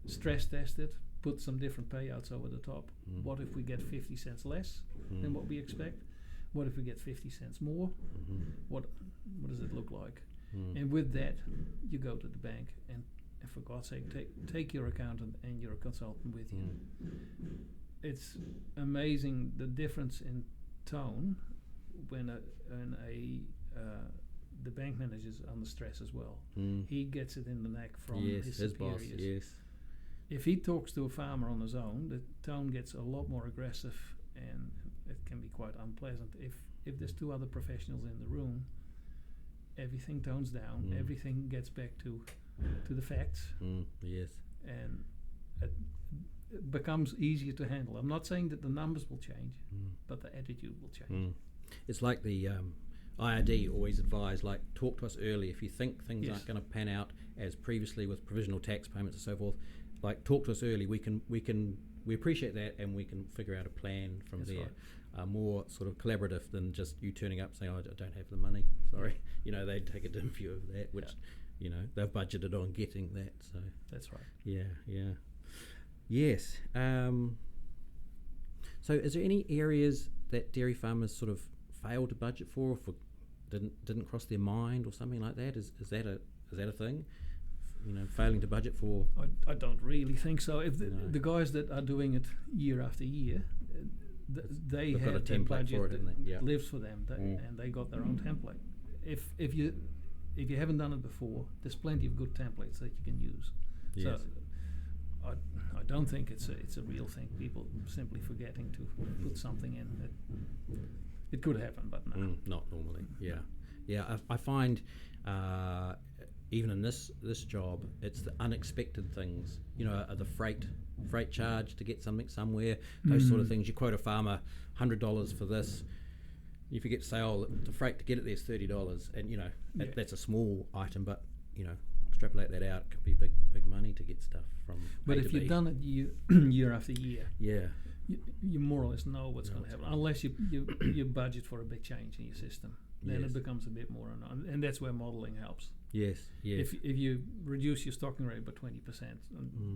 Stress test it. Put some different payouts over the top. What if we get 50 cents less than what we expect? What if we get 50 cents more? What does it look like? And with that, you go to the bank for God's sake, take your accountant and your consultant with you. It's amazing the difference in tone when the bank manager's under stress as well. He gets it in the neck from his superiors. Boss, yes. If he talks to a farmer on his own, the tone gets a lot more aggressive, and it can be quite unpleasant. If there's two other professionals in the room, everything tones down, everything gets back to the facts, yes, and it becomes easier to handle. I'm not saying that the numbers will change, but the attitude will change. It's like the IRD always advised, like, talk to us early if you think things aren't going to pan out as previously with provisional tax payments and so forth. Like, talk to us early. We appreciate that, and we can figure out a plan from That's there. right. More sort of collaborative than just you turning up saying, "Oh, I don't have the money." Sorry, they'd take a dim view of that, which they've budgeted on getting that. So that's right. Yeah. Yes. So, is there any areas that dairy farmers sort of failed to budget for didn't cross their mind, or something like that? Is that a thing? Failing to budget for. I don't really think so. If the guys that are doing it year after year, they They've have got a their template budget for it, haven't they? Yeah. that lives for them, and they got their own template. If you haven't done it before, there's plenty of good templates that you can use. Yes. So I don't think it's a real thing. People simply forgetting to put something in. It could happen, but no. Not normally. Yeah. I find even in this job, it's the unexpected things. The freight charge to get something somewhere. Those sort of things. You quote a farmer $100 for this. You forget to say, the freight to get it there is $30, and that's a small item, but extrapolate that out, it could be big money to get stuff from. But if you've done it year after year, you more or less know what's going to happen, unless you budget for a big change in your system. Then it becomes a bit more unknown, and that's where modelling helps. Yes. If you reduce your stocking rate by 20%,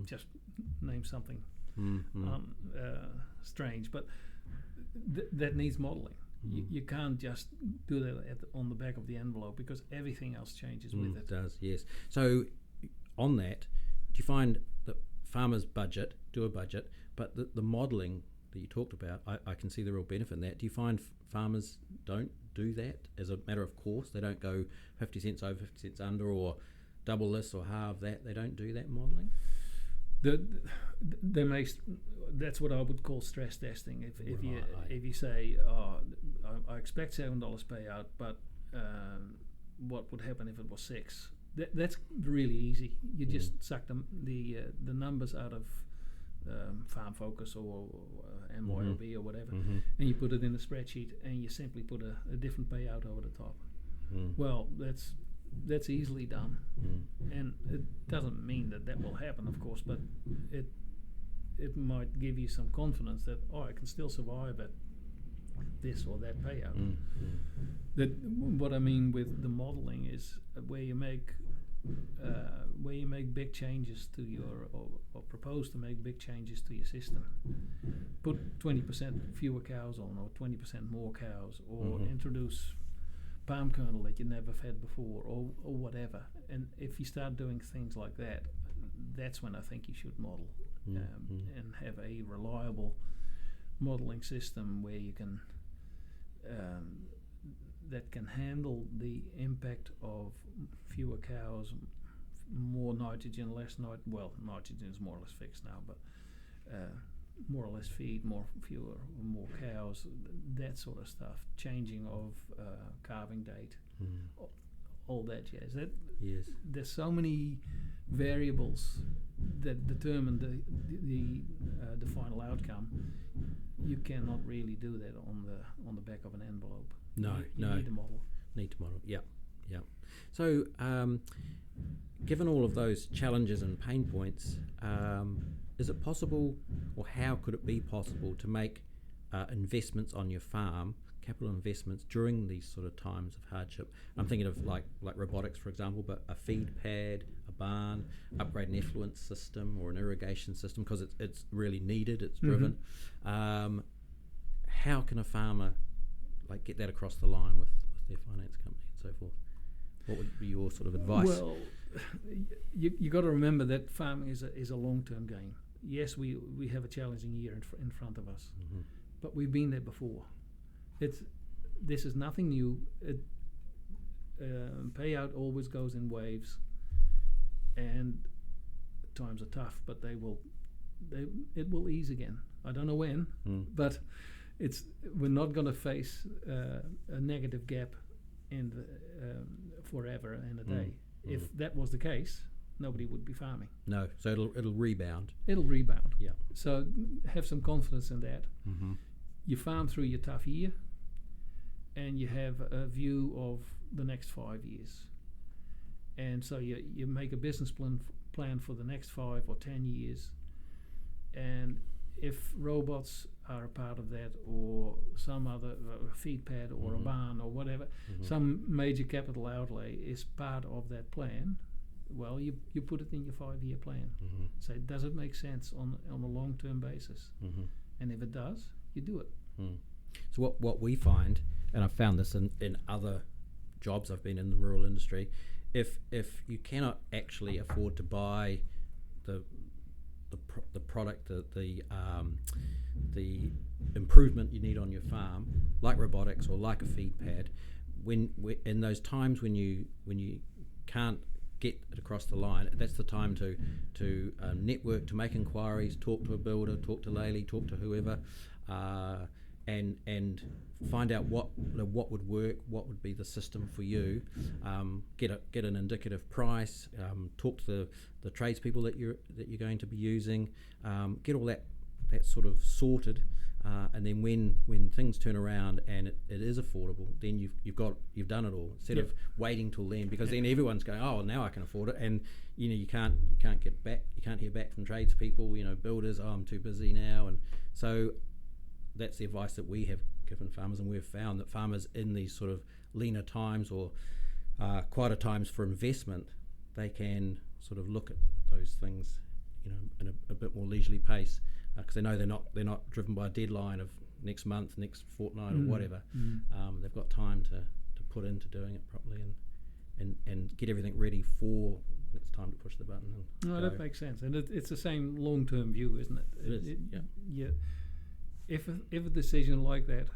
just name something strange, but that needs modelling. You can't just do that on the back of the envelope, because everything else changes with it. It does, yes. So on that, do you find that farmers do a budget, but the modelling that you talked about, I can see the real benefit in that. Do you find farmers don't do that as a matter of course? They don't go 50 cents over, 50 cents under, or double this or halve that? They don't do that modelling? That's what I would call stress testing. If you say, I expect $7 payout, but what would happen if it was $6? That's really easy. You just suck the numbers out of Farm Focus or MYOB or whatever, and you put it in the spreadsheet, and you simply put a different payout over the top. Well, that's easily done, and it doesn't mean that will happen, of course, but it might give you some confidence that I can still survive at this or that payout. That what I mean with the modelling is where you make big changes to your or propose to make big changes to your system. Put 20% fewer cows on, or 20% more cows, or introduce palm kernel that you never fed before, or whatever. And if you start doing things like that, that's when I think you should model and have a reliable modelling system where you can that can handle the impact of fewer cows, more nitrogen, less nitrogen. Well, nitrogen is more or less fixed now, but more or less feed, more cows, that sort of stuff. Changing of calving date, all that jazz. There's so many variables that determine the final outcome. You cannot really do that on the back of an envelope. No, you need to model. Yeah. So, given all of those challenges and pain points, is it possible, or how could it be possible, to make investments on your farm, capital investments, during these sort of times of hardship? I'm thinking of like robotics, for example, but a feed pad, a barn, upgrade an effluent system or an irrigation system, because it's really needed, it's driven. How can a farmer get that across the line with their finance company and so forth? What would be your sort of advice? Well, you got to remember that farming is a long-term game. Yes, we have a challenging year in front of us, but we've been there before. This is nothing new. Payout always goes in waves, and times are tough, but it will ease again. I don't know when, but we're not going to face a negative gap in forever and a day. If that was the case, nobody would be farming. No, so it'll rebound. It'll rebound. Yeah. So have some confidence in that. You farm through your tough year, and you have a view of the next 5 years. And so you make a business plan for the next 5 or 10 years. And if robots are a part of that, or some other feed pad or a barn or whatever, some major capital outlay is part of that plan, well, you put it in your 5-year plan. So does it make sense on a long-term basis? And if it does, you do it. So what we find, and I've found this in other jobs I've been in the rural industry, if you cannot actually afford to buy the product, the improvement you need on your farm, like robotics or like a feed pad, when in those times when you can't get it across the line, that's the time to network, to make inquiries, talk to a builder, talk to Laley, talk to whoever, and find out what would work, what would be the system for you. Get an indicative price. Talk to the tradespeople that you're going to be using. Get all that sort of sorted, and then when things turn around and it is affordable, then you've done it all, instead of waiting till then, because then everyone's going, oh, now I can afford it, and you can't get back, you can't hear back from tradespeople, builders, oh, I'm too busy now. And so that's the advice that we have given farmers, and we've found that farmers in these sort of leaner times or quieter times for investment, they can sort of look at those things, in a bit more leisurely pace, because they know they're not driven by a deadline of next month, next fortnight, or whatever. They've got time to put into doing it properly and get everything ready for when it's time to push the button. No, that makes sense, and it's the same long-term view, isn't it? It is. Yeah. If a decision like that,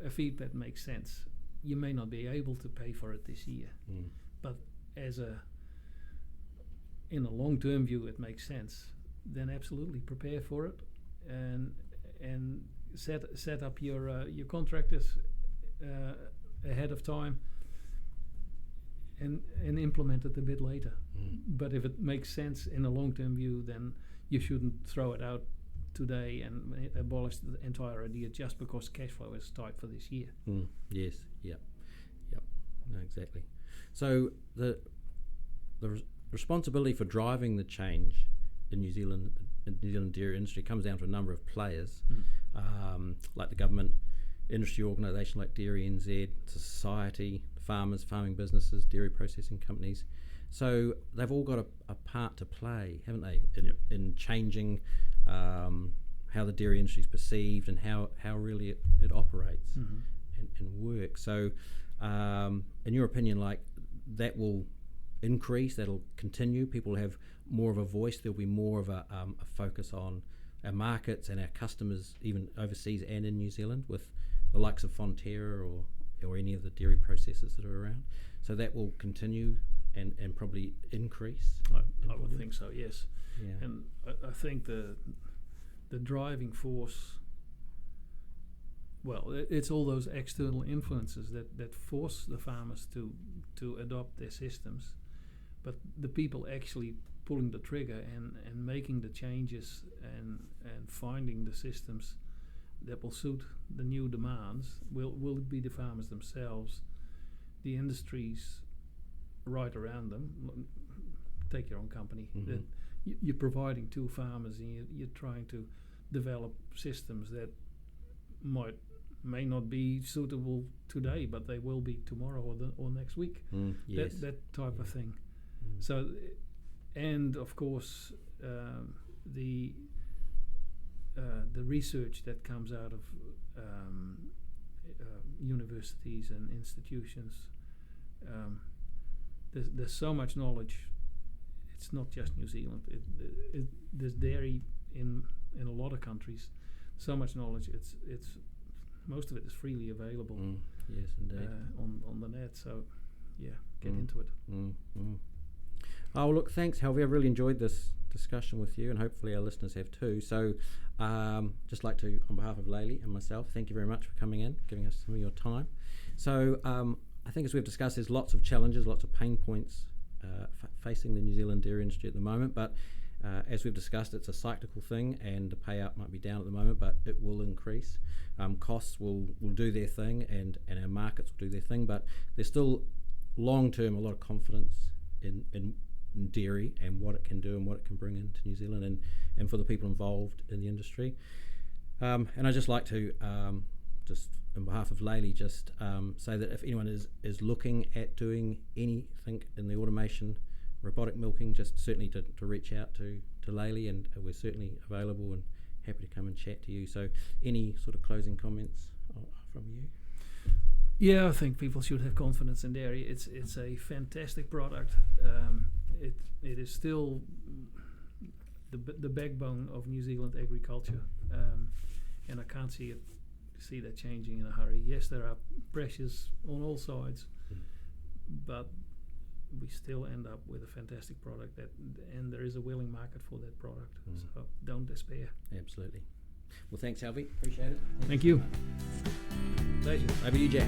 a feed pad makes sense, you may not be able to pay for it this year, but in a long-term view, it makes sense. Then absolutely prepare for it, and set up your contractors ahead of time, and implement it a bit later. But if it makes sense in a long-term view, then you shouldn't throw it out today and abolish the entire idea just because cash flow is tight for this year. Yes, yep, no, exactly. So the responsibility for driving the change in New Zealand dairy industry comes down to a number of players, like the government, industry organisation like Dairy NZ, society, farmers, farming businesses, dairy processing companies. So they've all got a part to play, haven't they, in changing how the dairy industry is perceived and how really it operates and works. So in your opinion, like, that will increase, that'll continue, people will have more of a voice, there'll be more of a focus on our markets and our customers, even overseas and in New Zealand, with the likes of Fonterra or any of the dairy processors that are around. So that will continue and probably increase. I would think so, yes. Yeah. And I think the driving force, well, it's all those external influences that force the farmers to adopt their systems, but the people actually pulling the trigger and making the changes and finding the systems that will suit the new demands will be the farmers themselves, the industries right around them. Take your own company. That you're providing to farmers, and you're trying to develop systems that may not be suitable today, but they will be tomorrow or next week. Yes. That type of thing. So, and of course, the research that comes out of universities and institutions, there's so much knowledge. It's not just New Zealand. There's dairy in a lot of countries. So much knowledge. It's most of it is freely available. Yes, indeed. On the net. So yeah, get into it. Oh, well, look, thanks, Helwi. I've really enjoyed this discussion with you, and hopefully our listeners have too. So, just like to, on behalf of Laylee and myself, thank you very much for coming in, giving us some of your time. So, I think as we've discussed, there's lots of challenges, lots of pain points facing the New Zealand dairy industry at the moment, but as we've discussed, it's a cyclical thing, and the payout might be down at the moment, but it will increase. Costs will do their thing, and our markets will do their thing, but there's still long-term a lot of confidence in dairy and what it can do and what it can bring into New Zealand and for the people involved in the industry. And I'd just like to, just on behalf of Laylee, just say that if anyone is looking at doing anything in the automation, robotic milking, just certainly to reach out to Laylee, and we're certainly available and happy to come and chat to you. So any sort of closing comments from you? Yeah, I think people should have confidence in dairy. It's a fantastic product. It is still the backbone of New Zealand agriculture, and I can't see that changing in a hurry. Yes, there are pressures on all sides, but we still end up with a fantastic product and there is a willing market for that product. So don't despair. Absolutely. Well, thanks, Helwi. Appreciate it. Thank you. Pleasure. Over to you, Jack.